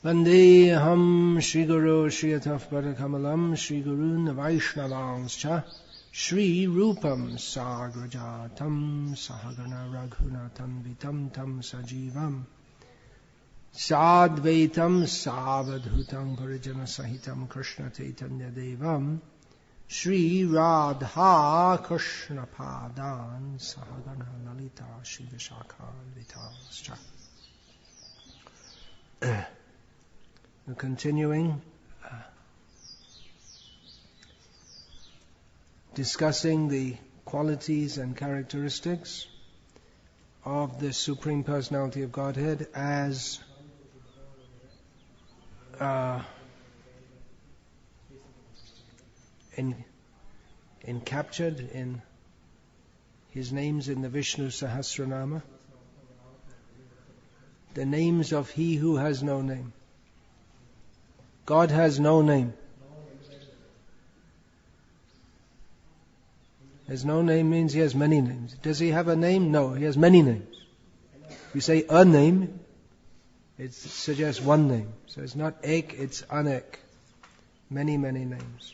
Vandeham Shri Guru Shri Ataf Parakamalam Shri Gurun Vaishnavanscha Shri Rupam Sagrajatam Sahagana Raghunatam Vitam Tam Sajivam Sadvaitam Savadhutam Parijana Sahitam Krishna Chaitanya Devam Shri Radha Krishna Padan Sahagana Lalita Shri Vishakha Vitascha. We're continuing discussing the qualities and characteristics of the Supreme Personality of Godhead as captured in His names in the Vishnu Sahasranama, the names of He who has no name. God has no name. Has no name means He has many names. Does He have a name? No, He has many names. If you say a name, it suggests one name. So it's not ek, it's anek. Many, many names.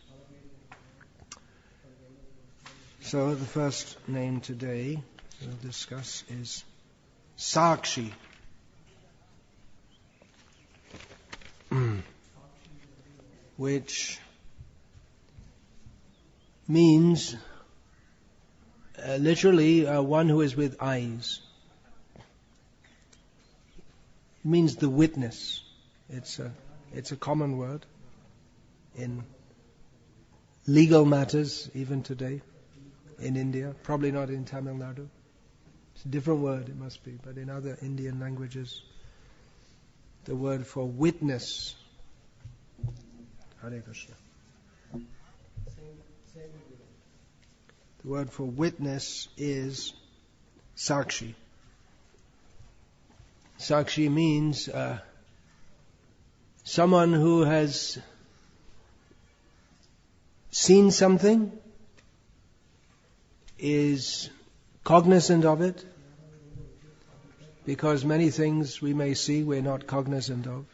So the first name today we'll discuss is Saksi. Which means literally one who is with eyes. It means the witness. It's a common word in legal matters even today in India. Probably not in Tamil Nadu. It's a different word, it must be, but in other Indian languages, the word for witness. Hare Krishna. The word for witness is Saksi. Saksi means someone who has seen something, is cognizant of it, because many things we may see we're not cognizant of.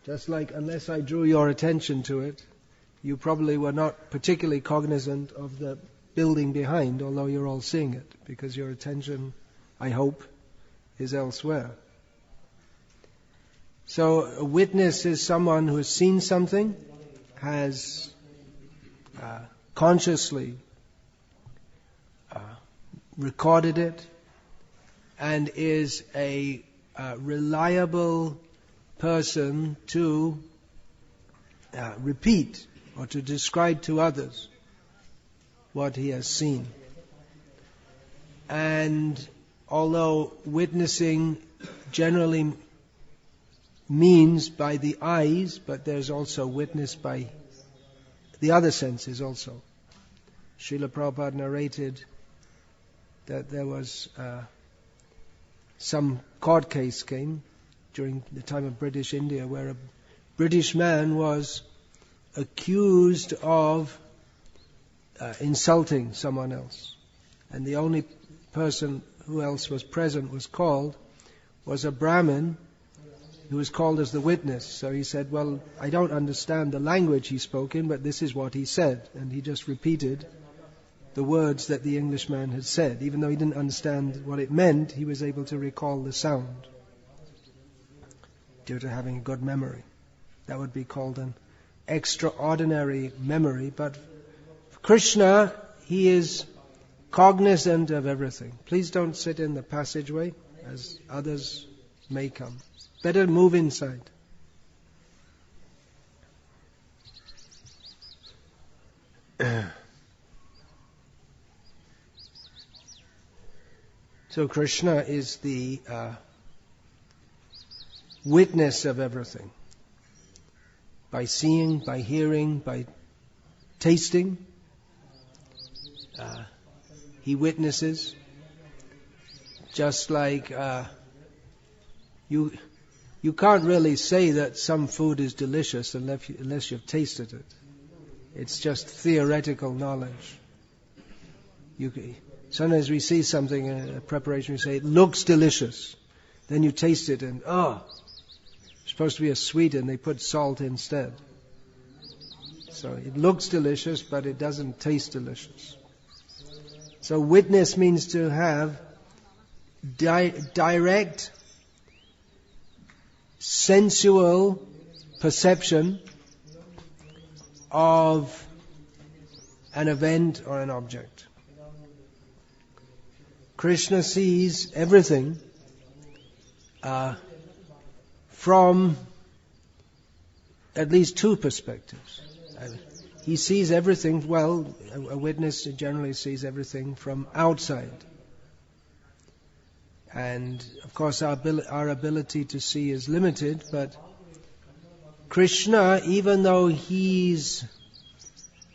Just like unless I drew your attention to it, you probably were not particularly cognizant of the building behind, although you're all seeing it, because your attention, I hope, is elsewhere. So a witness is someone who has seen something, has consciously recorded it, and is a reliable person to repeat or to describe to others what he has seen. And although witnessing generally means by the eyes, but there's also witness by the other senses also. Srila Prabhupada narrated that there was some court case came during the time of British India where a British man was accused of insulting someone else. And the only person who else was present was a Brahmin who was called as the witness. So he said, well, I don't understand the language he spoke in, but this is what he said. And he just repeated the words that the Englishman had said. Even though he didn't understand what it meant, he was able to recall the sound due to having a good memory. That would be called an extraordinary memory. But Krishna, he is cognizant of everything. Please don't sit in the passageway as others may come. Better move inside. So Krishna is the witness of everything. By seeing, by hearing, by tasting, he witnesses. Just like you can't really say that some food is delicious unless you've tasted it. It's just theoretical knowledge. Sometimes we see something in a preparation, we say, it looks delicious. Then you taste it and, supposed to be a sweet and they put salt instead. So it looks delicious, but it doesn't taste delicious. So witness means to have direct sensual perception of an event or an object. Krishna sees everything from at least two perspectives. He sees everything, a witness generally sees everything from outside. And of course our ability to see is limited, but Krishna, even though he's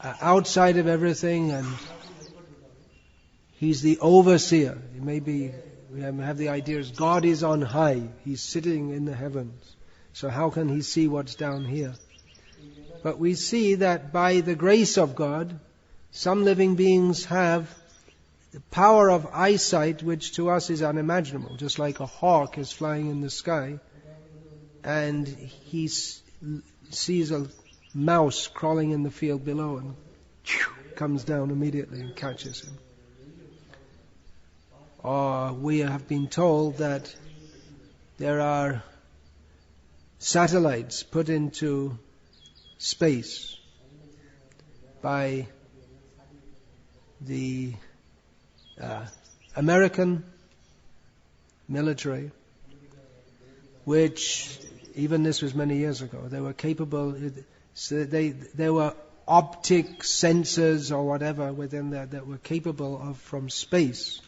outside of everything and he's the overseer, maybe we have the idea as God is on high, he's sitting in the heavens, so how can he see what's down here? But we see that by the grace of God, some living beings have the power of eyesight which to us is unimaginable, just like a hawk is flying in the sky and he sees a mouse crawling in the field below and comes down immediately and catches him. Or we have been told that there are satellites put into space by the American military, which, even this was many years ago, they were capable, so there were optic sensors or whatever within that were capable of, from space,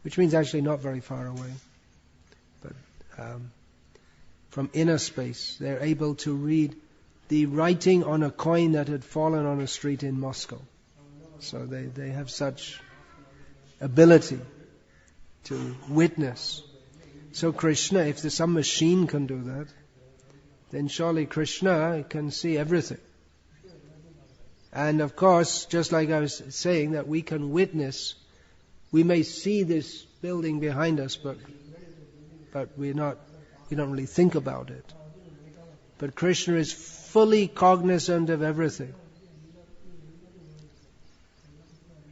which means actually not very far away, but from inner space, they're able to read the writing on a coin that had fallen on a street in Moscow. So they have such ability to witness. So Krishna, if there's some machine can do that, then surely Krishna can see everything. And of course, just like I was saying, that we can witness, we may see this building behind us, but we don't really think about it. But Krishna is fully cognizant of everything.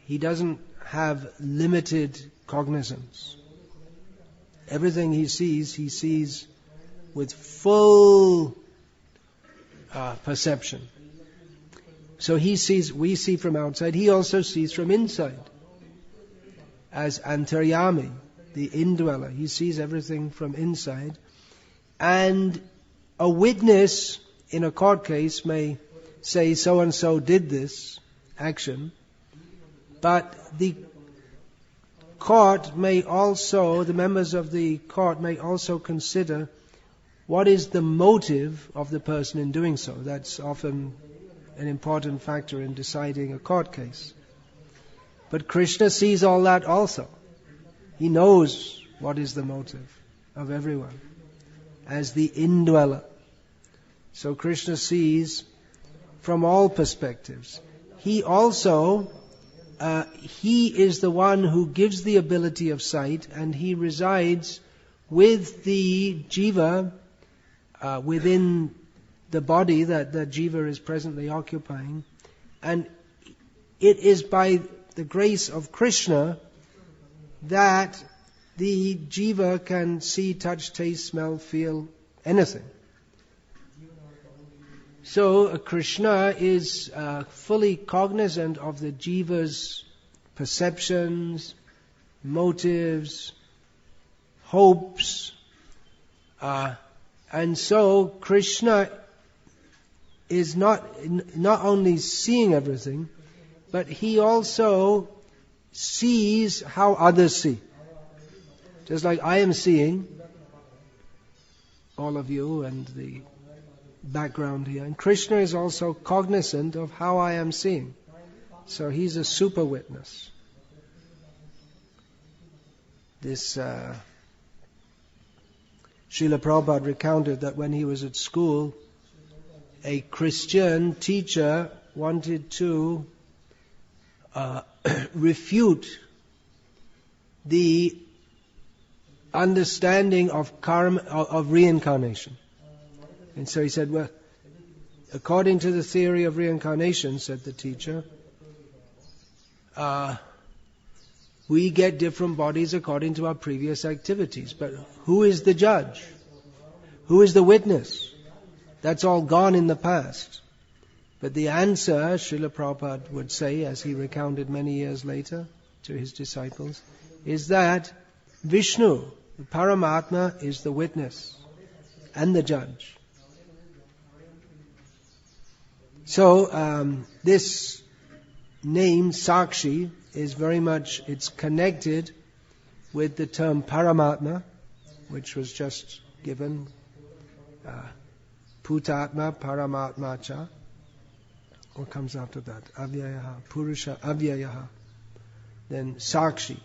He doesn't have limited cognizance. Everything he sees with full perception. So we see from outside, he also sees from inside. As Antaryami, the indweller, he sees everything from inside. And a witness in a court case may say so-and-so did this action, but the members of the court may also consider what is the motive of the person in doing so. That's often an important factor in deciding a court case. But Krishna sees all that also. He knows what is the motive of everyone as the indweller. So Krishna sees from all perspectives. He also, he is the one who gives the ability of sight, and he resides with the jiva within the body that jiva is presently occupying. And it is by the grace of Krishna that the jiva can see, touch, taste, smell, feel anything. So Krishna is fully cognizant of the jiva's perceptions, motives, hopes, and so Krishna is not only seeing everything, but he also sees how others see. Just like I am seeing all of you and the background here. And Krishna is also cognizant of how I am seeing. So he's a super witness. This Srila Prabhupada recounted that when he was at school, a Christian teacher wanted to refute the understanding of karma, of reincarnation. And so he said, well, according to the theory of reincarnation, said the teacher, we get different bodies according to our previous activities. But who is the judge? Who is the witness? That's all gone in the past. But the answer, Srila Prabhupada would say, as he recounted many years later to his disciples, is that Vishnu, the Paramatma, is the witness and the judge. So this name, Saksi, is very much, it's connected with the term Paramatma, which was just given, Putatma, Paramatma cha. What comes after that? Avyayaha, Purusha Avyayaha. Then Sakshi.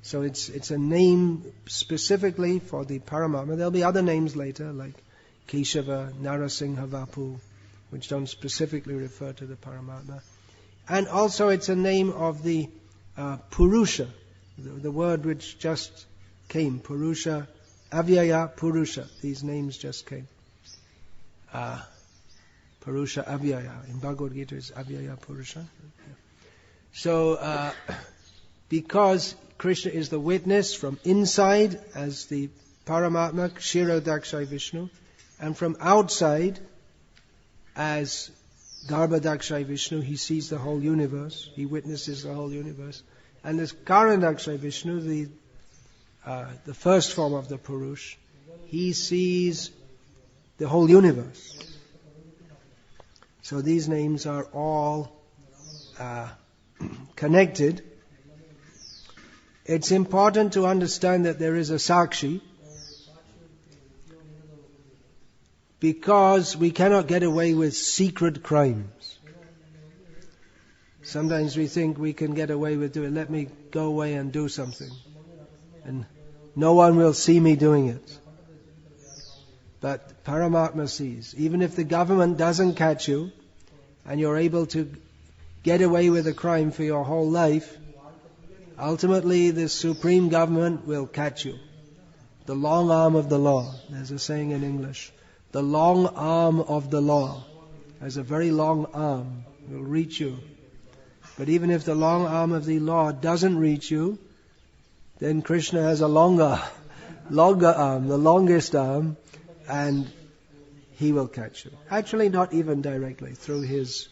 So it's a name specifically for the Paramatma. There'll be other names later, like Keshava, Narasingha Vapu, which don't specifically refer to the Paramatma. And also it's a name of the Purusha, the word which just came, Purusha, Avyaya, Purusha. These names just came. Purusha Avyaya. In Bhagavad Gita is Avyaya Purusha. So, because Krishna is the witness from inside as the Paramatma, Kshirodakshay Vishnu, and from outside as Garbhadakshay Vishnu, he sees the whole universe, he witnesses the whole universe. And as Karadakshay Vishnu, the first form of the Purush, he sees the whole universe. So these names are all connected. It's important to understand that there is a Sakshi, because we cannot get away with secret crimes. Sometimes we think we can get away with doing, let me go away and do something, and no one will see me doing it. But Paramatma sees. Even if the government doesn't catch you, and you're able to get away with a crime for your whole life, ultimately the supreme government will catch you. The long arm of the law. There's a saying in English. The long arm of the law. There's a very long arm. It will reach you. But even if the long arm of the law doesn't reach you, then Krishna has a longer arm, the longest arm, and he will catch you. Actually, not even directly, through his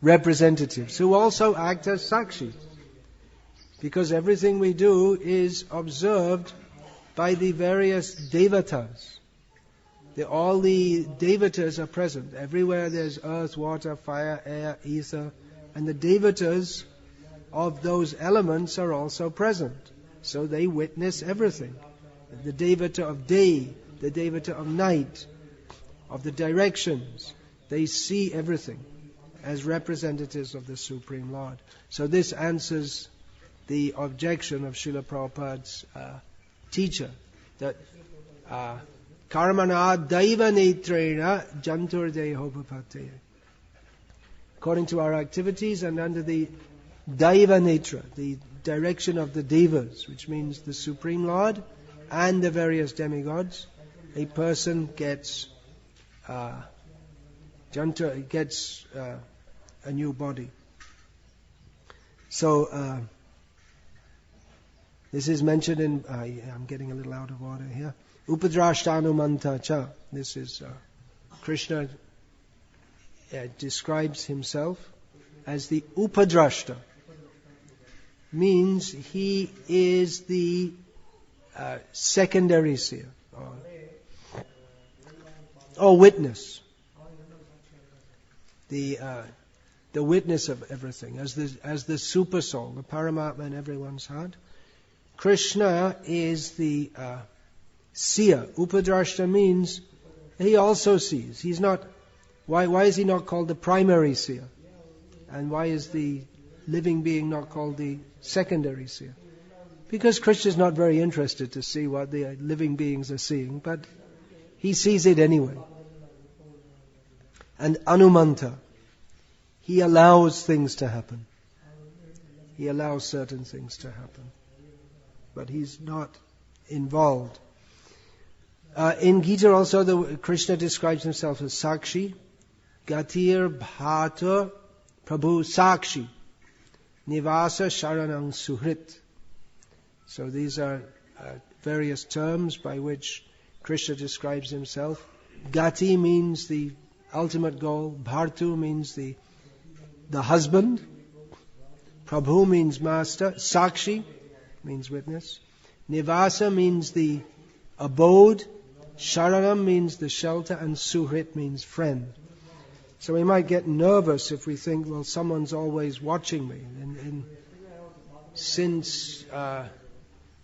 representatives, who also act as Sakshi. Because everything we do is observed by the various devatas. All the devatas are present. Everywhere there's earth, water, fire, air, ether. And the devatas of those elements are also present. So they witness everything. The devata of day, the devata of night, of the directions. They see everything as representatives of the Supreme Lord. So this answers the objection of Srila Prabhupada's teacher, that karmana daiva netrena jantur deho bhapate. According to our activities and under the daiva netra, the direction of the devas, which means the Supreme Lord and the various demigods, a person gets jantur, gets a new body. So this is mentioned in, I'm getting a little out of order here, Upadrashtanumanta cha. This is Krishna describes himself as the Upadrashta. Means he is the secondary seer, or witness. The witness of everything, as the super soul, the Paramatma in everyone's heart. Krishna is the seer. Upadrashta means he also sees. He's not. Why is he not called the primary seer? And why is the living being not called the secondary seer? Because Krishna is not very interested to see what the living beings are seeing, but he sees it anyway. And Anumanta, he allows things to happen. He allows certain things to happen. But he's not involved. In Gita also, Krishna describes himself as Saksi, Gatir Bhata Prabhu Sakshi, Nivasa Sharanang Suhrit. So these are various terms by which Krishna describes himself. Gati means the ultimate goal. Bhartu means the husband. Prabhu means master. Sakshi means witness. Nivasa means the abode. Sharanam means the shelter. And Suhrit means friend. So we might get nervous if we think, well, someone's always watching me. Since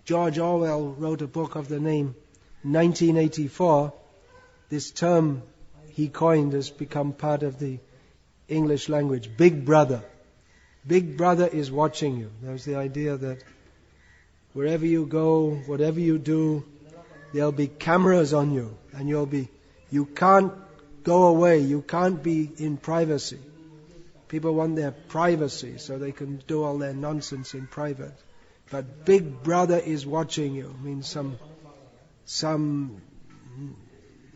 George Orwell wrote a book of the name 1984, this term he coined has become part of the English language. Big Brother. Big Brother is watching you. There's the idea that wherever you go, whatever you do, there'll be cameras on you, and you can't go away, you can't be in privacy. People want their privacy so they can do all their nonsense in private. But Big Brother is watching you. I mean,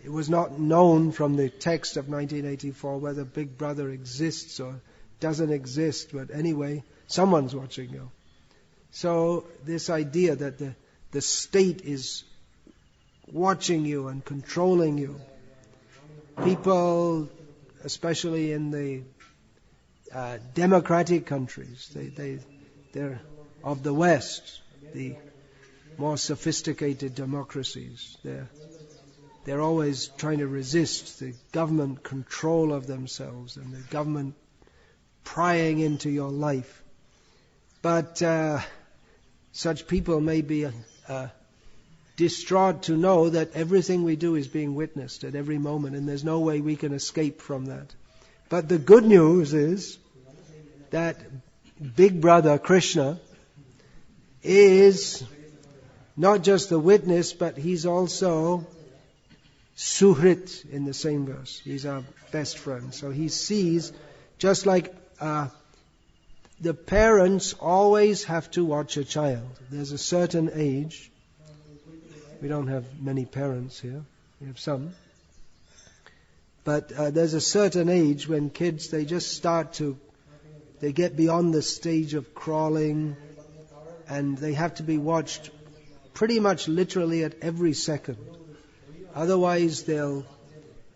it was not known from the text of 1984 whether Big Brother exists or doesn't exist, but anyway, someone's watching you. So this idea that the state is watching you and controlling you. People, especially in the democratic countries, they're of the West, the more sophisticated democracies, they're always trying to resist the government control of themselves and the government prying into your life. But such people may be distraught to know that everything we do is being witnessed at every moment, and there's no way we can escape from that. But the good news is that Big Brother Krishna is not just the witness, but he's also Suhrit in the same verse. He's our best friend. So he sees, just like the parents always have to watch a child. There's a certain age. We don't have many parents here. We have some. But there's a certain age when kids, they get beyond the stage of crawling, and they have to be watched pretty much literally at every second. Otherwise they'll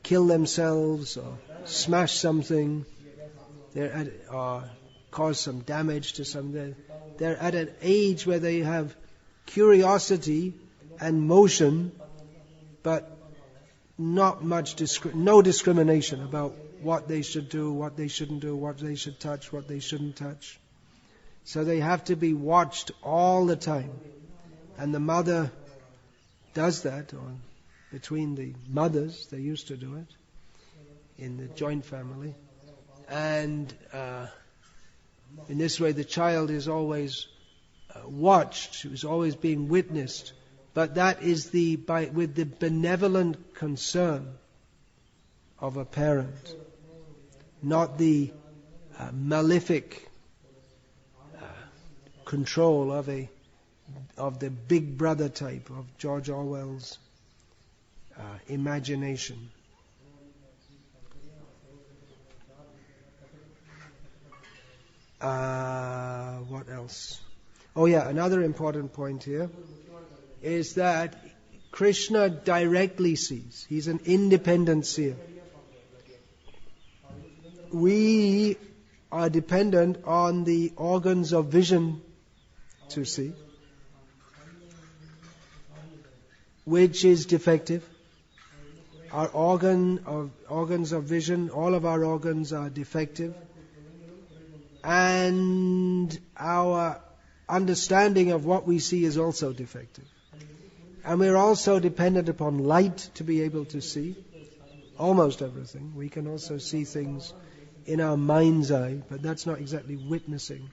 kill themselves or smash something or cause some damage to something. They're at an age where they have curiosity and motion, but not much no discrimination about what they should do, what they shouldn't do, what they should touch, what they shouldn't touch. So they have to be watched all the time. And the mother does that, or between the mothers, they used to do it in the joint family. And in this way the child is always watched, is always being witnessed. But that is with the benevolent concern of a parent, not the malefic control of the Big Brother type of George Orwell's imagination. What else? Oh yeah, another important point here is that Krishna directly sees. He's an independent seer. We are dependent on the organs of vision to see, which is defective. Our organs of vision, all of our organs are defective. And our understanding of what we see is also defective. And we're also dependent upon light to be able to see almost everything. We can also see things in our mind's eye, but that's not exactly witnessing.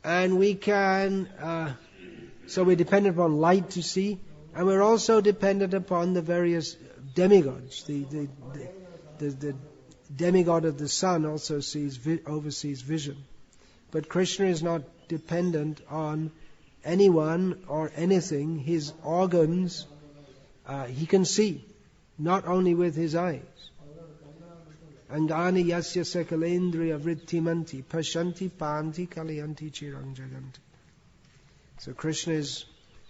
And we can, so we're dependent upon light to see, and we're also dependent upon the various demigods. The demigod of the sun also oversees vision. But Krishna is not dependent on anyone or anything. His organs he can see, not only with his eyes. Angani yasya sakalendriya vrittimanti pashanti panti kalayanti chirang jaganti. So Krishna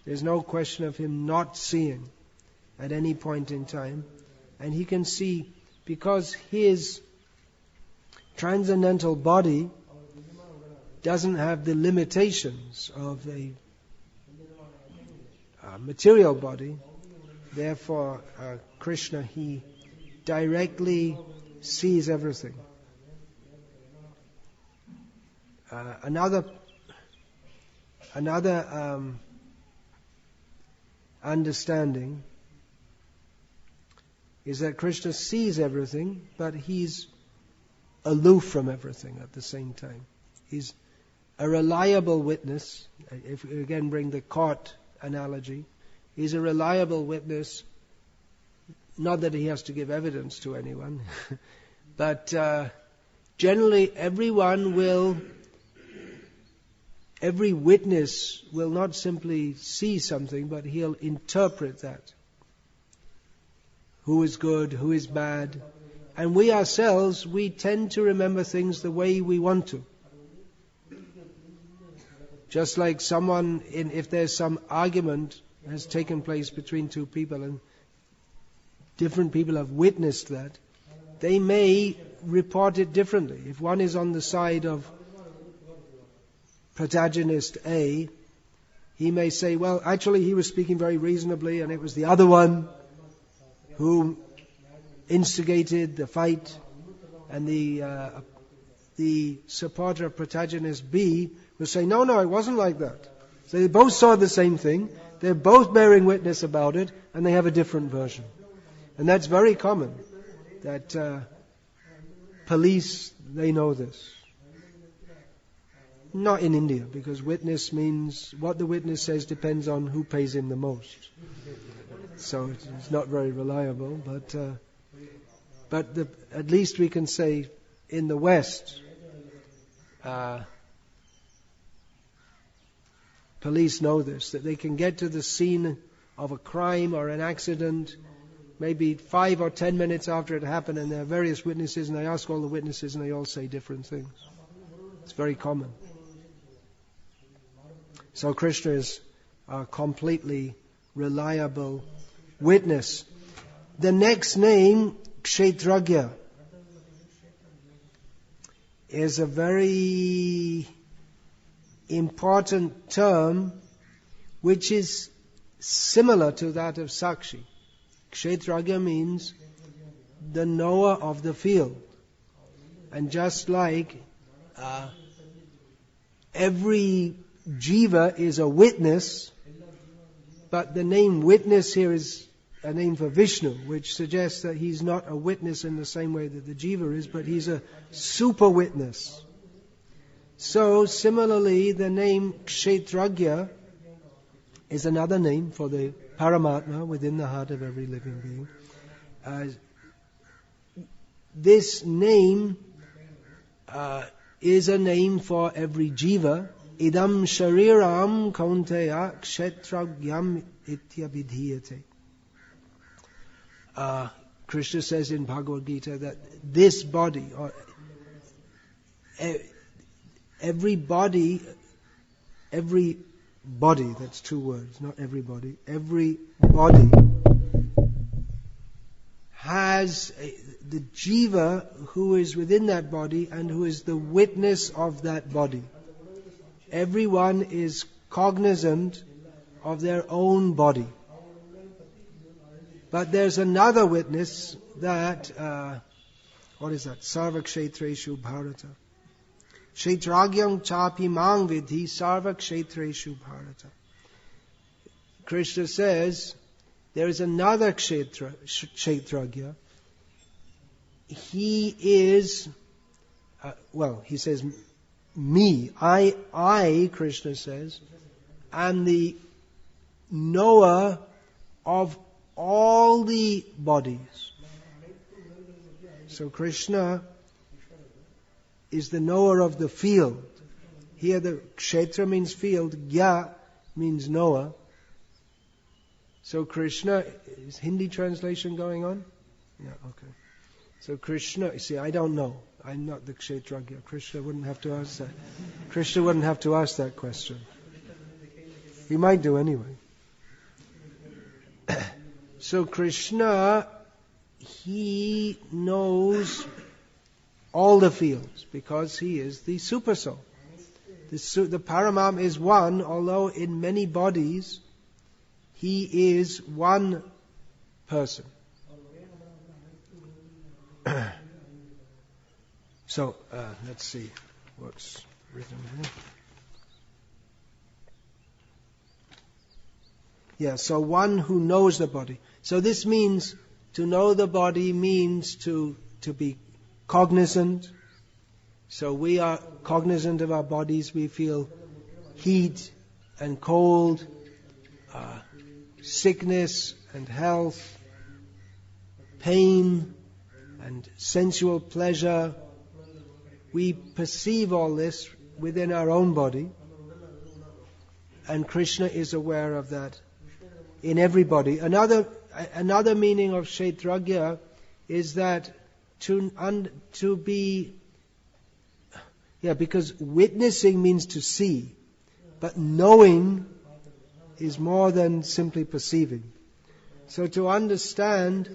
there's no question of him not seeing at any point in time. And he can see because his transcendental body doesn't have the limitations of a material body. Therefore, Krishna, he directly sees everything. Another understanding is that Krishna sees everything, but he's aloof from everything at the same time. He's a reliable witness. If we again bring the court analogy, he's a reliable witness. Not that he has to give evidence to anyone, but generally every witness will not simply see something, but he'll interpret that. Who is good, who is bad. And we ourselves, we tend to remember things the way we want to. Just like if there's some argument has taken place between two people and different people have witnessed that, they may report it differently. If one is on the side of protagonist A, he may say, well, actually he was speaking very reasonably and it was the other one who instigated the fight, and the supporter of protagonist B will say, no, it wasn't like that. So they both saw the same thing, they're both bearing witness about it, and they have a different version. And that's very common, that police, they know this. Not in India, because witness means, what the witness says depends on who pays him the most. So it's not very reliable, but at least we can say in the West, police know this, that they can get to the scene of a crime or an accident maybe 5 or 10 minutes after it happened, and there are various witnesses, and they ask all the witnesses and they all say different things. It's very common. So Krishna is a completely reliable witness. The next name, Ksetrajnah, is a very important term which is similar to that of Saksi. Ksetrajnah means the knower of the field. And just like every Jiva is a witness, but the name witness here is a name for Vishnu, which suggests that he's not a witness in the same way that the Jiva is, but he's a super witness. So similarly, the name Ksetrajnah is another name for the Paramatma within the heart of every living being. This name is a name for every Jiva. Idam shariram kaunteya kshetrajnam ityabhidhiyate. Krishna says in Bhagavad Gita that this body, or every body, that's 2 words, not everybody, every body has the Jiva who is within that body and who is the witness of that body. Everyone is cognizant of their own body. But there's another witness that, what is that? Sarva kshetreshu bharata. Kshetragyam chapi mang vidhi sarva kshetreshu bharata. Krishna says, there is another Ksetrajnah. He is, he says, me, I, Krishna says, am the knower of all the bodies. So Krishna is the knower of the field. Here the kshetra means field, gya means knower. So Krishna, is Hindi translation going on? Yeah, okay. So Krishna, see, I don't know. I'm not the Ksetrajnah. Krishna wouldn't have to ask that. Krishna wouldn't have to ask that question. He might do anyway. So Krishna, he knows all the fields because he is the super soul. The Paramatma is one, although in many bodies, he is one person. So, let's see what's written here. Yeah, so one who knows the body. So this means, to know the body means to be cognizant. So we are cognizant of our bodies. We feel heat and cold, sickness and health, pain and sensual pleasure. We perceive all this within our own body, and Krishna is aware of that in everybody. Another meaning of Ksetrajnah is that to be, because witnessing means to see, but knowing is more than simply perceiving. So to understand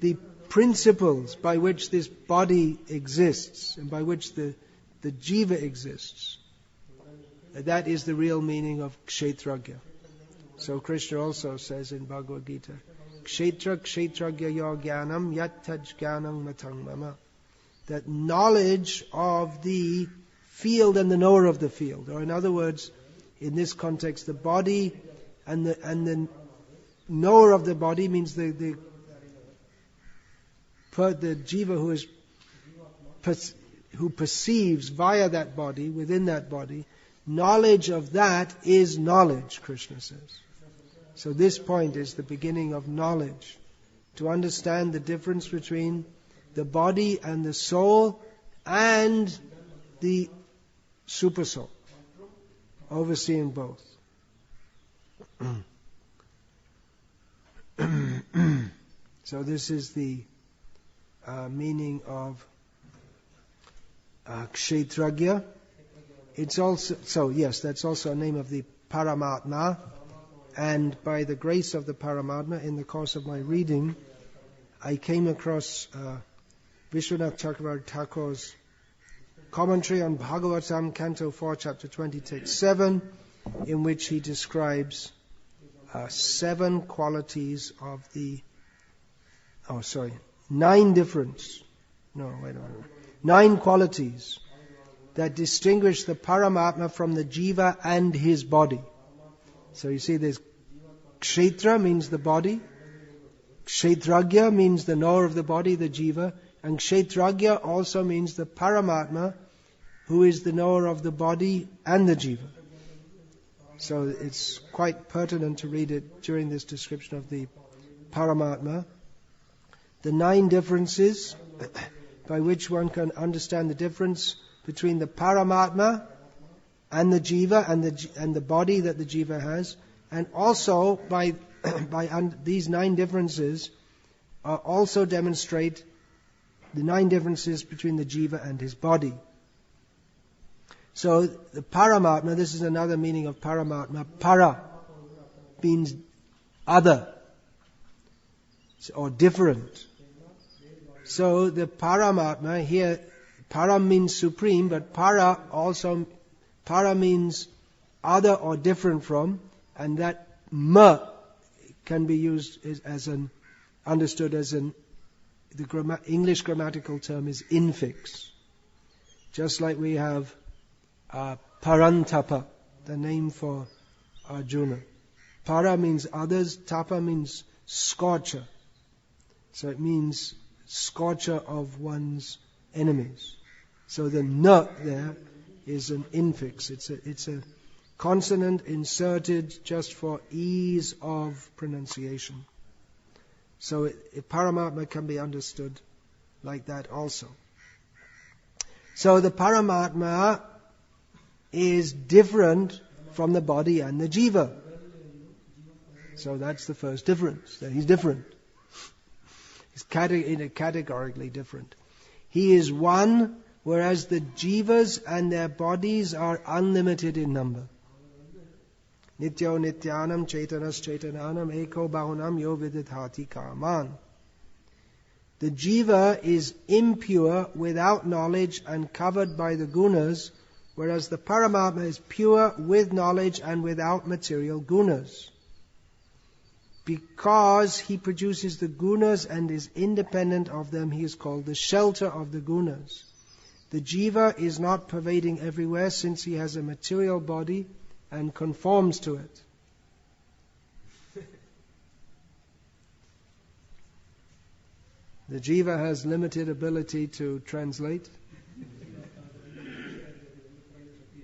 the principles by which this body exists and by which the Jiva exists, that is the real meaning of Ksetrajnah. So Krishna also says in Bhagavad Gita, Ksetrajnah yo jnanam yat taj jnanam matang mama, that knowledge of the field and the knower of the field, or in other words, in this context, the body and the knower of the body means the Jiva who perceives via that body, within that body. Knowledge of that is knowledge, Krishna says. So this point is the beginning of knowledge. To understand the difference between the body and the soul and the super soul, overseeing both. So this is the meaning of Ksetrajnah. It's also, that's also a name of the Paramatma. And by the grace of the Paramatma, in the course of my reading, I came across Vishwanath Chakravarti Thakur's commentary on Bhagavatam, Canto 4, Chapter 20, Text 7, in which he describes 7 qualities of the... 9 qualities that distinguish the Paramatma from the Jiva and his body. So you see, there's Kshetra means the body, Ksetrajnah means the knower of the body, the Jiva, and Ksetrajnah also means the Paramatma, who is the knower of the body and the Jiva. So it's quite pertinent to read it during this description of the Paramatma. The 9 differences by which one can understand the difference between the Paramatma and the Jiva and the body that the Jiva has, and also by these 9 differences also demonstrate the 9 differences between the Jiva and his body. So the Paramatma, this is another meaning of Paramatma. Para means other or different. So the Paramatma here, para means supreme, but para means other or different from, and that ma can be used understood as the English grammatical term is infix. Just like we have Parantapa, the name for Arjuna. Para means others, tapa means scorcher. So it means scorcher of one's enemies. So the na there is an infix. It's a consonant inserted just for ease of pronunciation. So Paramatma can be understood like that also. So the Paramatma is different from the body and the Jiva. So that's the first difference, that he's different. He's categorically different. He is one, whereas the jivas and their bodies are unlimited in number. Nityo nityanam chaitanas chaitananam eko bahunam yo vididhati kaman. The jiva is impure without knowledge and covered by the gunas, whereas the Paramatma is pure with knowledge and without material gunas. Because he produces the gunas and is independent of them, he is called the shelter of the gunas. The jiva is not pervading everywhere since he has a material body and conforms to it. The jiva has limited ability to translate.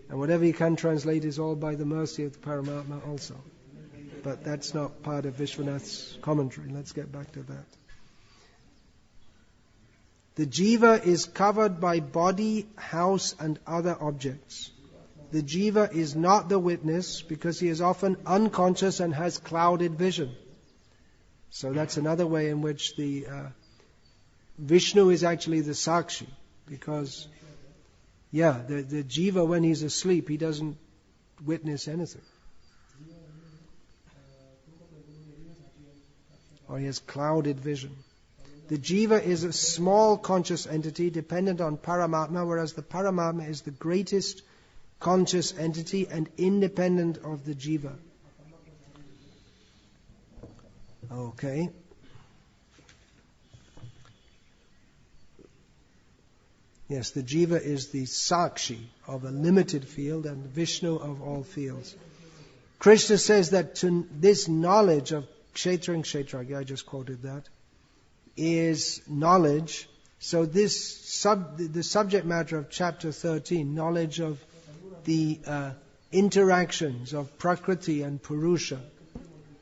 And whatever he can translate is all by the mercy of the Paramatma also. But that's not part of Vishwanath's commentary. Let's get back to that. The jiva is covered by body, house and other objects. The jiva is not the witness because he is often unconscious and has clouded vision. So that's another way in which the Vishnu is actually the Saksi. Because, the jiva when he's asleep, he doesn't witness anything. Or he has clouded vision. The jiva is a small conscious entity dependent on Paramatma, whereas the Paramatma is the greatest conscious entity and independent of the jiva. Okay. Yes, the jiva is the Sakshi of a limited field and Vishnu of all fields. Krishna says that to this knowledge of Kshetra and Kshetrajnah, I just quoted that, is knowledge. So this the subject matter of chapter 13, knowledge of the interactions of Prakriti and Purusha.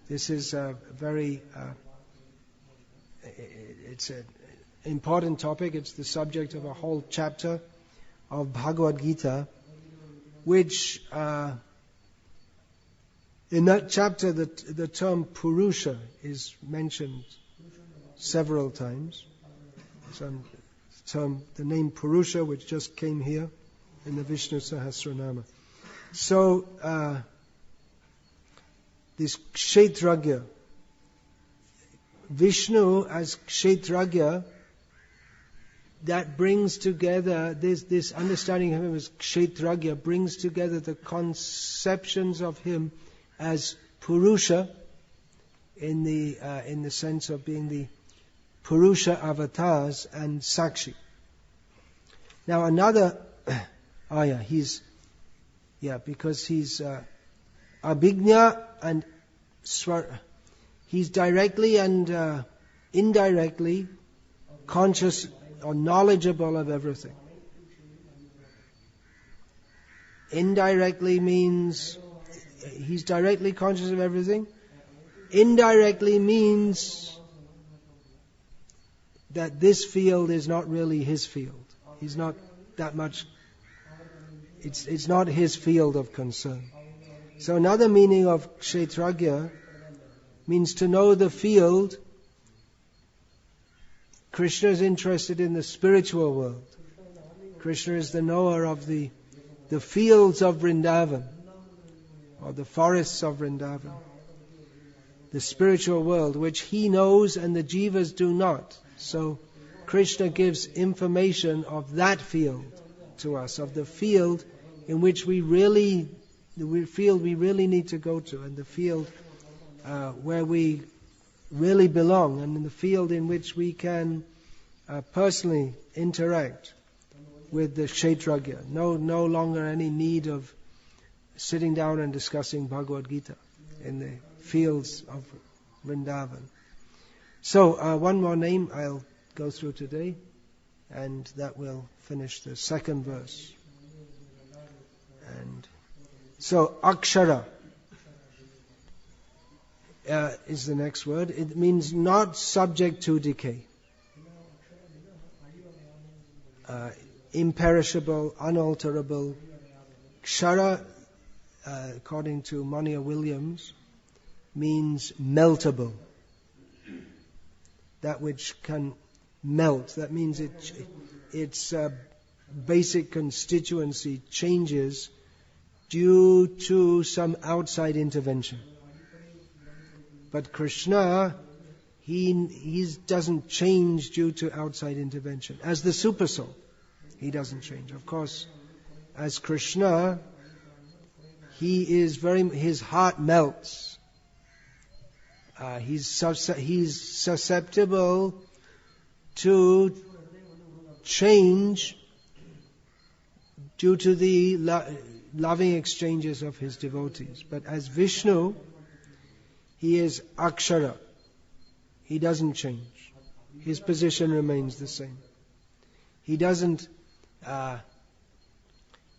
This is a very, it's an important topic. It's the subject of a whole chapter of Bhagavad Gita, which in that chapter the term Purusha is mentioned several times. So the name Purusha, which just came here in the Vishnu Sahasranama. So this Ksetrajnah, Vishnu as Ksetrajnah, that brings together this understanding of him as Ksetrajnah brings together the conceptions of him as Purusha in the sense of being the Purusha avatars and Sakshi. Now another, because he's Abhijna and Swara. He's directly and indirectly conscious or knowledgeable of everything. Indirectly means he's directly conscious of everything. Indirectly means that this field is not really his field. He's not that much, it's not his field of concern. So another meaning of Kshetrajnah means to know the field. Krishna is interested in the spiritual world. Krishna is the knower of the fields of Vrindavan, or the forests of Vrindavan. The spiritual world, which he knows and the jivas do not. So Krishna gives information of that field to us, of the field in which we really need to go to, and the field where we really belong, and in the field in which we can personally interact with the Kshetrajnah. No longer any need of sitting down and discussing Bhagavad Gita in the fields of Vrindavan. So one more name I'll go through today, and that will finish the second verse. And so Akshara is the next word. It means not subject to decay. Imperishable, unalterable. Akshara, according to Monia Williams, means meltable. That which can melt. That means its basic constituency changes due to some outside intervention. But Krishna, he doesn't change due to outside intervention. As the Supersoul, he doesn't change. Of course, as Krishna, his heart melts. He's susceptible to change due to the loving exchanges of his devotees. But as Vishnu, he is Akshara. He doesn't change. His position remains the same. He doesn't,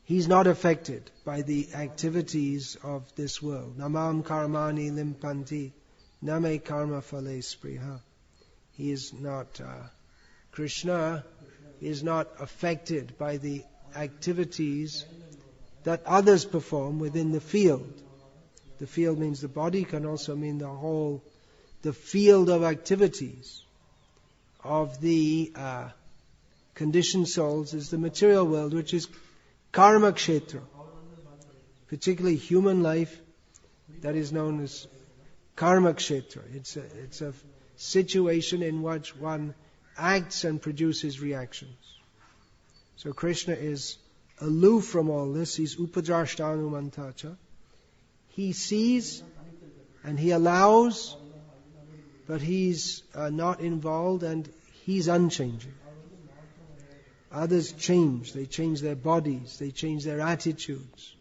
he's not affected by the activities of this world. Namam karmani limpanti, name karma phale spriha. He is not, Krishna is not affected by the activities that others perform within the field. The field means the body, can also mean the field of activities of the conditioned souls is the material world, which is karma kshetra. Particularly human life, that is known as karma kshetra. It's a situation in which one acts and produces reactions. So Krishna is aloof from all this. He's upadrashtanumantacha. He sees and he allows, but he's not involved and he's unchanging. Others change. They change their bodies. They change their attitudes.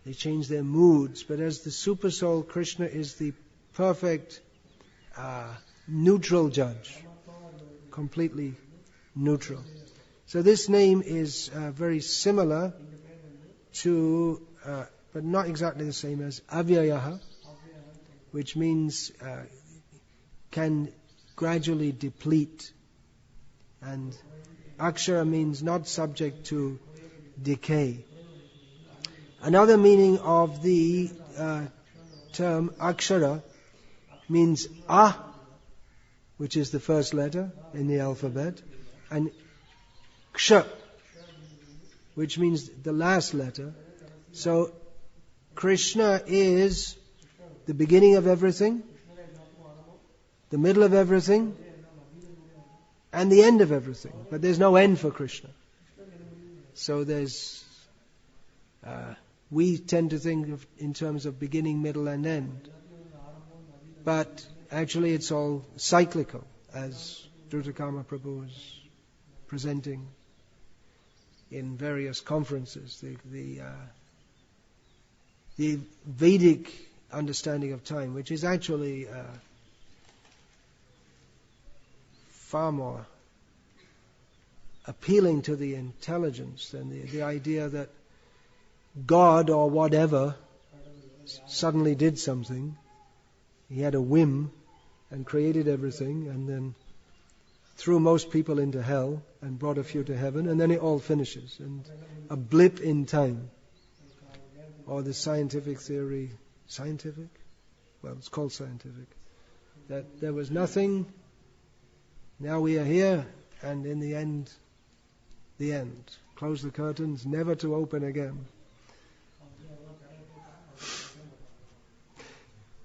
They change their moods. But as the Supersoul, Krishna is the perfect neutral judge. Completely neutral. So this name is very similar to, but not exactly the same as Avyayaha, which means can gradually deplete. And Akshara means not subject to decay. Another meaning of the term Akshara means A, which is the first letter in the alphabet, and Ksha, which means the last letter. So Krishna is the beginning of everything, the middle of everything, and the end of everything. But there's no end for Krishna. So we tend to think of in terms of beginning, middle and end. But actually it's all cyclical, as Dhrutakama Prabhu is presenting in various conferences. The Vedic understanding of time, which is actually far more appealing to the intelligence than the idea that God or whatever suddenly did something. He had a whim and created everything and then threw most people into hell and brought a few to heaven, and then it all finishes. And a blip in time. Or the scientific theory, scientific? Well, it's called scientific. That there was nothing, now we are here, and in the end, the end. Close the curtains, never to open again.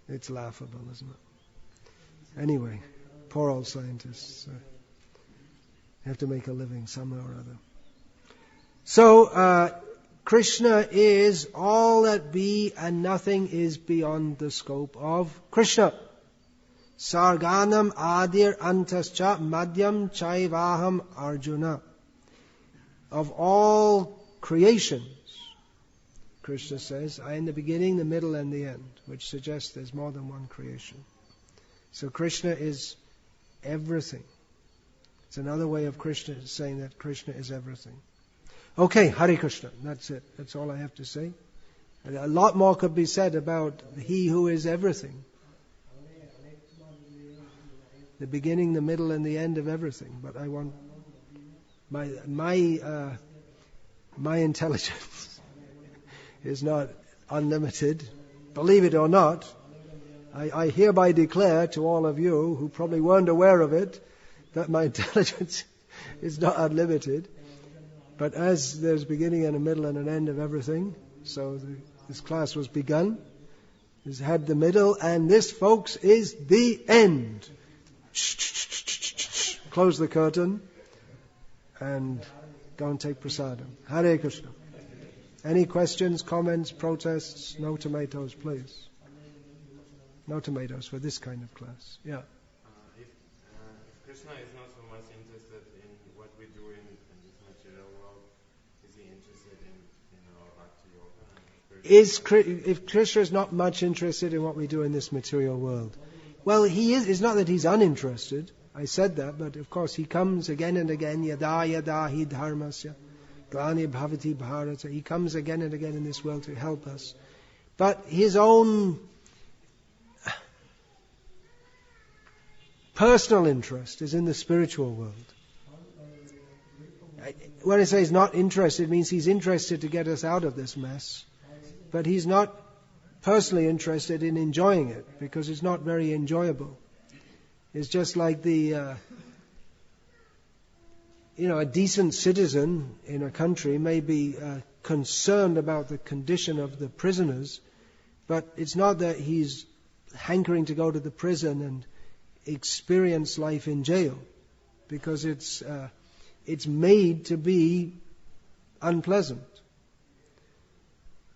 It's laughable, isn't it? Anyway, poor old scientists. Have to make a living somehow or other. So, Krishna is all that be and nothing is beyond the scope of Krishna. Sarganam adir antascha madhyam chaivaham arjuna. Of all creations, Krishna says, I am the beginning, the middle and the end, which suggests there's more than one creation. So Krishna is everything. It's another way of Krishna saying that Krishna is everything. Okay, Hare Krishna. That's it. That's all I have to say. And a lot more could be said about He who is everything. The beginning, the middle, and the end of everything. But I want my intelligence is not unlimited. Believe it or not, I hereby declare to all of you who probably weren't aware of it, that my intelligence is not unlimited. But as there's beginning and a middle and an end of everything, so this class was begun. It's had the middle, and this, folks, is the end. Close the curtain and go and take prasadam. Hare Krishna. Any questions, comments, protests? No tomatoes, please. No tomatoes for this kind of class. Yeah. If Krishna is not so much interested in what we do in this material world, is he interested in our Bhakti Yoga? If Krishna is not much interested in what we do in this material world, well, he is. It's not that he's uninterested. I said that, but of course he comes again and again. Yada yada hi dharmasya, glani bhavati bharata. He comes again and again in this world to help us. But his own personal interest is in the spiritual world. When I say he's not interested, it means he's interested to get us out of this mess. But he's not personally interested in enjoying it, because it's not very enjoyable. It's just like a decent citizen in a country may be concerned about the condition of the prisoners, but it's not that he's hankering to go to the prison and experience life in jail, because it's made to be unpleasant.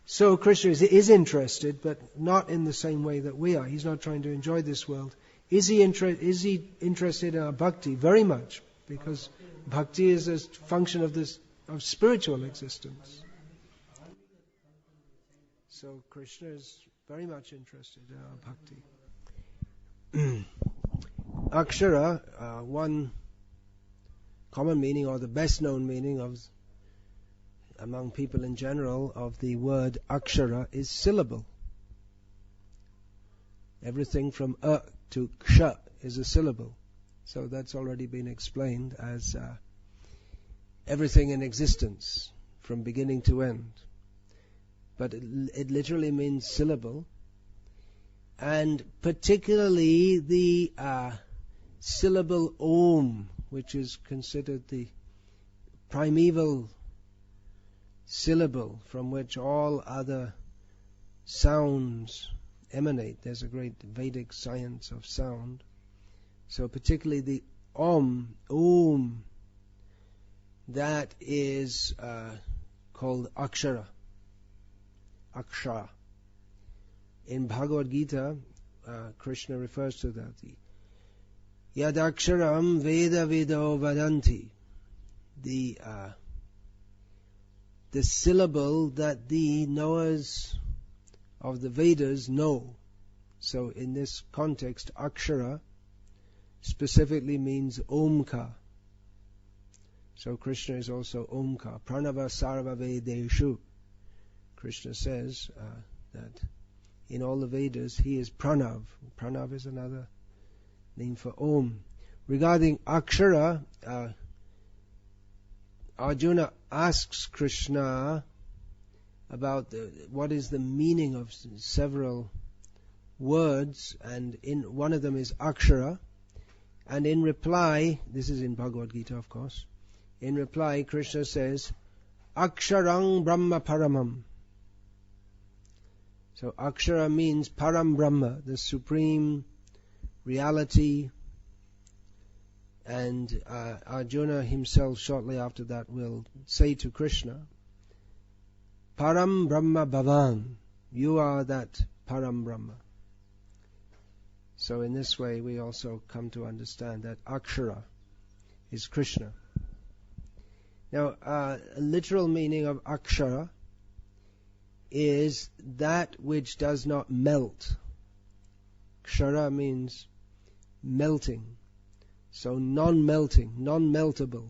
So Krishna is interested, but not in the same way that we are. He's not trying to enjoy this world. Is he interested in our bhakti? Very much, because bhakti is a function of spiritual existence. So Krishna is very much interested in our bhakti. Akshara, one common meaning, or the best known meaning among people in general, of the word Akshara is syllable. Everything from to ksha is a syllable. So that's already been explained as everything in existence from beginning to end. But it literally means syllable. And particularly the syllable Om, which is considered the primeval syllable from which all other sounds emanate. There's a great Vedic science of sound. So particularly the Om, that is called Akshara. Akshara. In Bhagavad Gita, Krishna refers to that. Yad Aksharam Veda Vedo Vadanti. The syllable that the knowers of the Vedas know. So in this context, Akshara specifically means Omka. So Krishna is also Omka. Pranava Sarva Vedeshu. Krishna says that in all the Vedas he is Pranav. Pranav is another name for Om. Regarding Akshara, Arjuna asks Krishna about what is the meaning of several words, and in one of them is Akshara, and in reply, this is in Bhagavad Gita of course, in reply Krishna says, Aksharang Brahma Paramam. So Akshara means Param Brahma, the supreme reality, and Arjuna himself shortly after that will say to Krishna, Param Brahma Bhavan, you are that Param Brahma. So in this way we also come to understand that Akshara is Krishna. Now a literal meaning of Akshara is that which does not melt. Kshara means melting. So non-melting, non-meltable.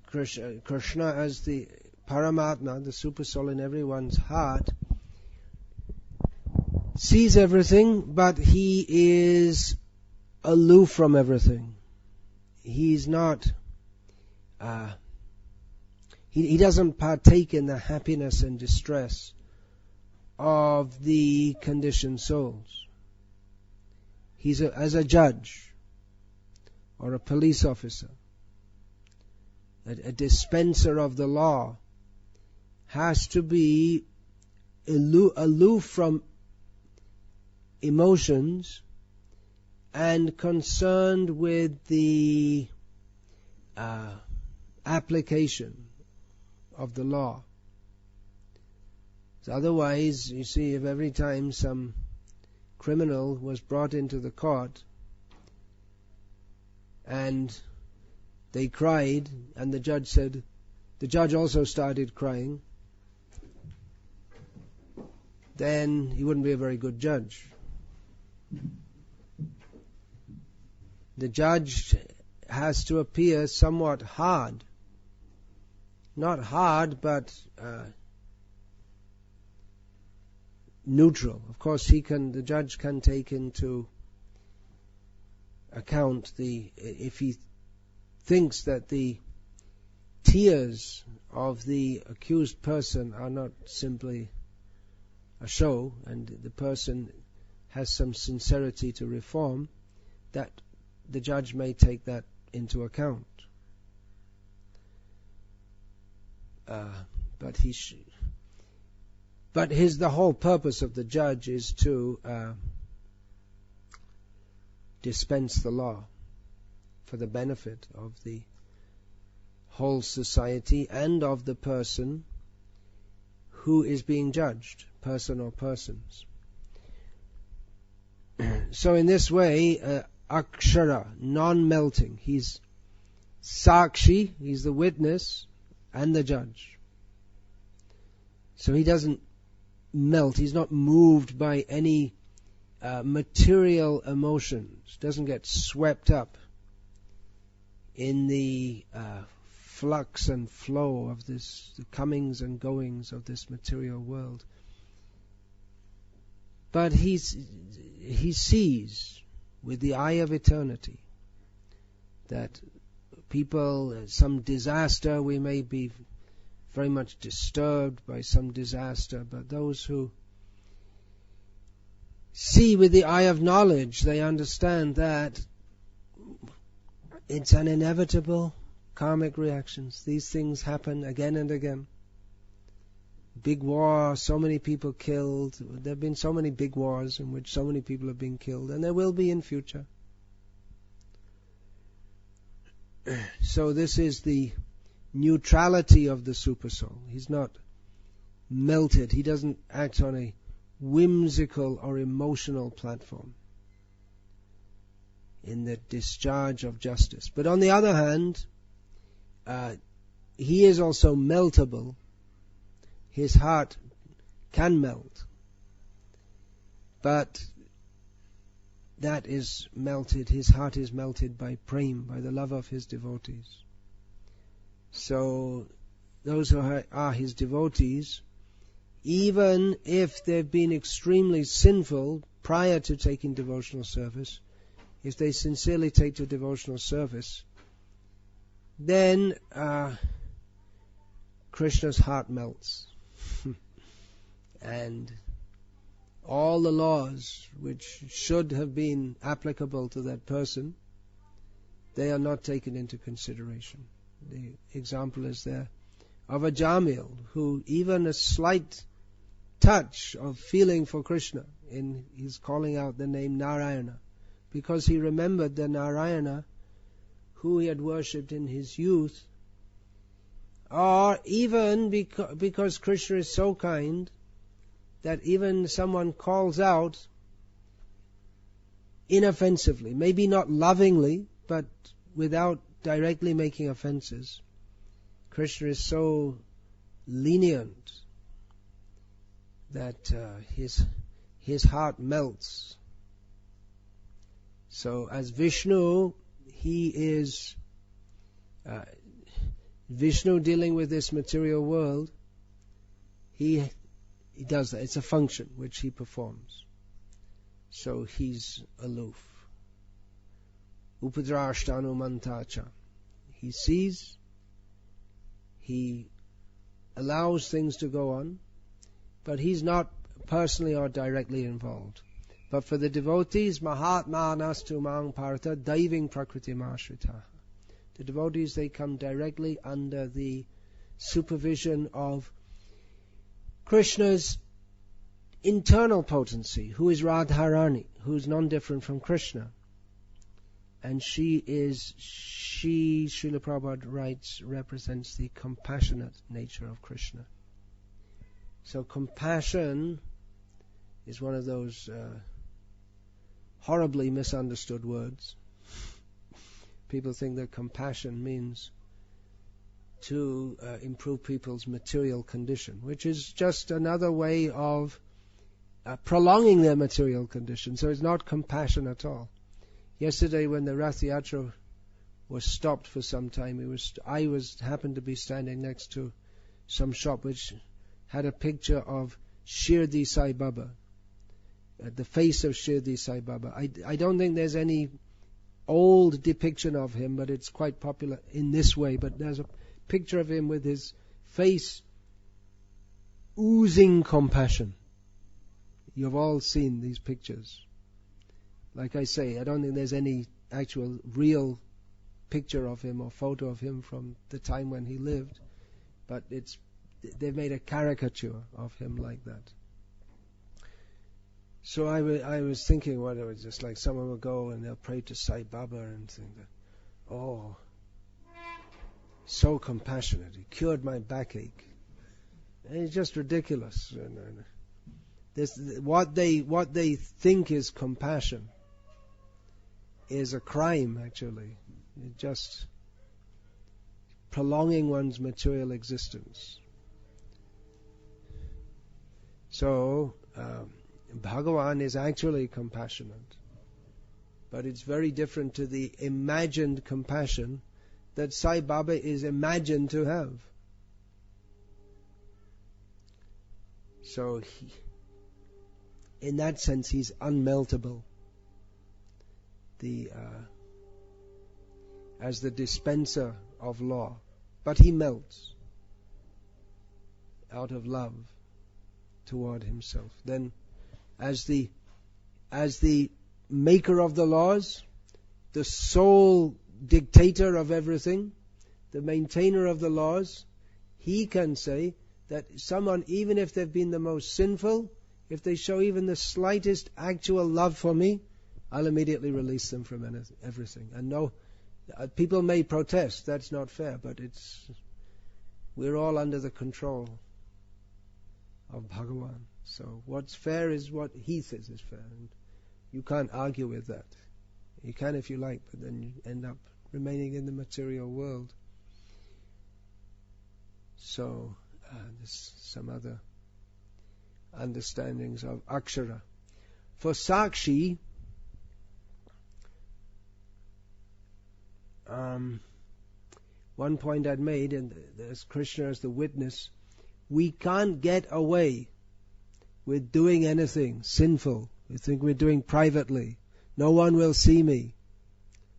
Krishna as the Paramatma, the Super Soul in everyone's heart, sees everything, but he is aloof from everything. He's not, he doesn't partake in the happiness and distress of the conditioned souls. He's as a judge or a police officer, a dispenser of the law, has to be aloof from emotions and concerned with the application of the law. So otherwise, you see, if every time some criminal was brought into the court and they cried and the judge also started crying, then he wouldn't be a very good judge. The judge has to appear somewhat hard. Not hard, but neutral. Of course, the judge can take into account if he thinks that the tears of the accused person are not simply a show, and the person has some sincerity to reform, that the judge may take that into account. But the whole purpose of the judge is to dispense the law for the benefit of the whole society and of the person who is being judged, person or persons. So in this way, Akshara, non-melting, he's Saksi, he's the witness and the judge. So he doesn't melt, he's not moved by any material emotions, doesn't get swept up in the flux and flow of the comings and goings of this material world. But he sees with the eye of eternity that people, some disaster, we may be very much disturbed by some disaster, but those who see with the eye of knowledge, they understand that it's an inevitable karmic reactions. These things happen again and again. Big war, so many people killed. There have been so many big wars in which so many people have been killed, and there will be in future. So this is the neutrality of the Supersoul. He's not melted. He doesn't act on a whimsical or emotional platform in the discharge of justice. But on the other hand, he is also meltable. His heart can melt, but that is melted, his heart is melted by prema, by the love of his devotees. So those who are his devotees, even if they've been extremely sinful prior to taking devotional service, if they sincerely take to devotional service, then Krishna's heart melts. And all the laws which should have been applicable to that person, they are not taken into consideration. The example is there of a Jamil who even a slight touch of feeling for Krishna, he's calling out the name Narayana, because he remembered the Narayana who he had worshipped in his youth, or even because Krishna is so kind that even someone calls out inoffensively, maybe not lovingly, but without directly making offenses. Krishna is so lenient that his heart melts. So as Vishnu, he is Vishnu dealing with this material world. He does that. It's a function which he performs. So he's aloof. Upadrashtanu mantacha. He sees, he allows things to go on, but he's not personally or directly involved. But for the devotees, Mahatmanas tumang partha daiving prakriti mashrita. The devotees, they come directly under the supervision of Krishna's internal potency, who is Radharani, who is non-different from Krishna. And she, Srila Prabhupada writes, represents the compassionate nature of Krishna. So compassion is one of those horribly misunderstood words. People think that compassion means to improve people's material condition, which is just another way of prolonging their material condition. So it's not compassion at all. Yesterday, when the Rath Yatra was stopped for some time, I happened to be standing next to some shop which had a picture of Shirdi Sai Baba, the face of Shirdi Sai Baba. I don't think there's any old depiction of him, but it's quite popular in this way. But there's a picture of him with his face oozing compassion. You've all seen these pictures. Like I say, I don't think there's any actual real picture of him or photo of him from the time when he lived, but they've made a caricature of him like that. So I was thinking, it was just like someone will go and they'll pray to Sai Baba and think that, oh, so compassionate, he cured my backache. And it's just ridiculous. What they think is compassion is a crime, actually. It's just prolonging one's material existence. So, Bhagavan is actually compassionate, but it's very different to the imagined compassion that Sai Baba is imagined to have. So, in that sense, he's unmeltable. As the dispenser of law, but he melts out of love toward himself. Then, as the maker of the laws, the sole dictator of everything, the maintainer of the laws, he can say that someone, even if they've been the most sinful, if they show even the slightest actual love for me, I'll immediately release them from everything. And no, people may protest, that's not fair, but we're all under the control of Bhagavan. So what's fair is what he says is fair, and you can't argue with that. You can if you like, but then you end up remaining in the material world. So there's some other understandings of Akshara. For Saksi, one point I'd made, and there's Krishna as the witness, we can't get away with doing anything sinful. We think we're doing privately. No one will see me.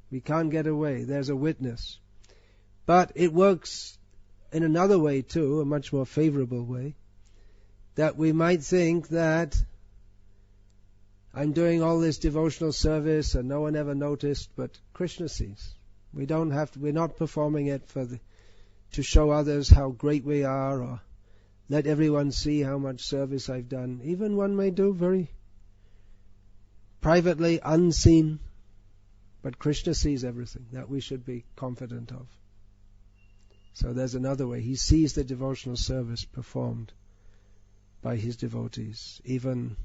We can't get away. There's a witness. But it works in another way too, a much more favorable way, that we might think that I'm doing all this devotional service and no one ever noticed, but Krishna sees. We're not performing it to show others how great we are, or let everyone see how much service I've done. Even one may do very privately, unseen, but Krishna sees everything. That we should be confident of. So there's another way. He sees the devotional service performed by his devotees, even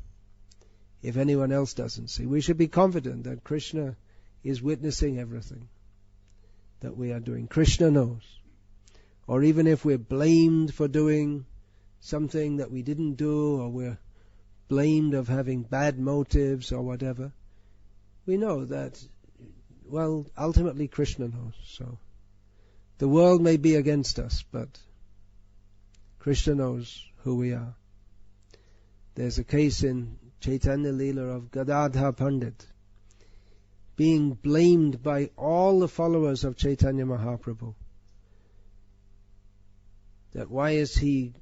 if anyone else doesn't see. We should be confident that Krishna is witnessing everything that we are doing. Krishna knows. Or even if we're blamed for doing something that we didn't do, or we're blamed of having bad motives or whatever, we know that, well, ultimately Krishna knows. So the world may be against us, but Krishna knows who we are. There's a case in Chaitanya Leela of Gadadhar Pandit being blamed by all the followers of Chaitanya Mahaprabhu, that why is he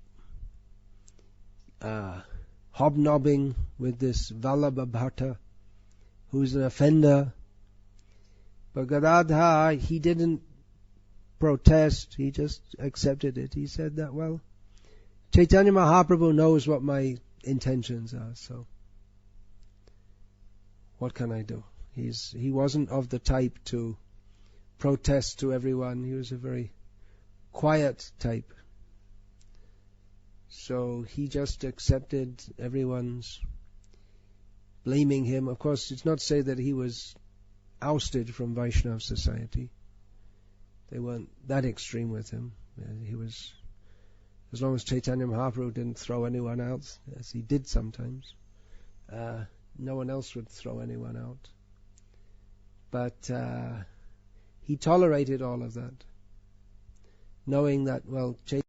hobnobbing with this Vallabha Bhatta, who's an offender. But Gadadhar, he didn't protest, he just accepted it. He said that, well, Chaitanya Mahaprabhu knows what my intentions are, so what can I do? He wasn't of the type to protest to everyone. He was a very quiet type. So he just accepted everyone's blaming him. Of course, it's not to say that he was ousted from Vaishnava society. They weren't that extreme with him. He was, as long as Chaitanya Mahaprabhu didn't throw anyone out, as he did sometimes, no one else would throw anyone out. But he tolerated all of that, knowing that, well, Chaitanya